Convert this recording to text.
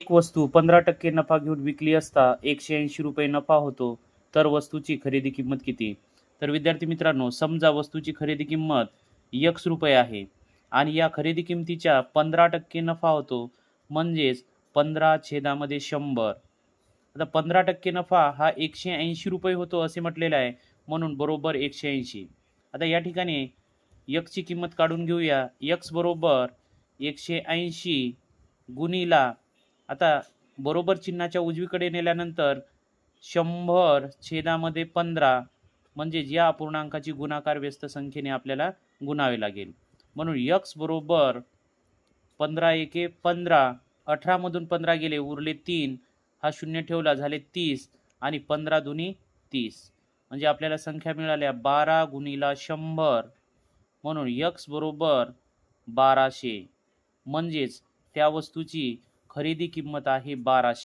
एक वस्तू 15% नफा घेऊन विकली असता 180 रुपये नफा होतो, तर वस्तूची खरेदी किंमत किती? तर विद्यार्थी मित्रांनो, समजा वस्तूची खरेदी किंमत X रुपये आहे आणि या खरेदी किमतीच्या 15% नफा होतो, म्हणजेच 15/100. आता 15% नफा हा 180 रुपये होतो असे म्हटलेले आहे, म्हणून बरोबर 180. आता या ठिकाणी Xची किंमत काढून घेऊया. X बरोबर 180 गुणिला, आता बरोबर चिन्हाच्या उजवीकडे नेल्यानंतर 100/15 म्हणजे या अपूर्णांकाची गुणाकार व्यस्त संख्येने आपल्याला गुणावे लागेल. म्हणून X बरोबर 15 एके 15, 18 मधून 15 गेले उरले 3, हा शून्य ठेवला झाले 30 आणि 15 दुनी 30, म्हणजे आपल्याला संख्या मिळाल्या 12 गुणिला 100. म्हणून X बरोबर 1200, म्हणजेच त्या वस्तूची खरेदी किंमत आहे 1200.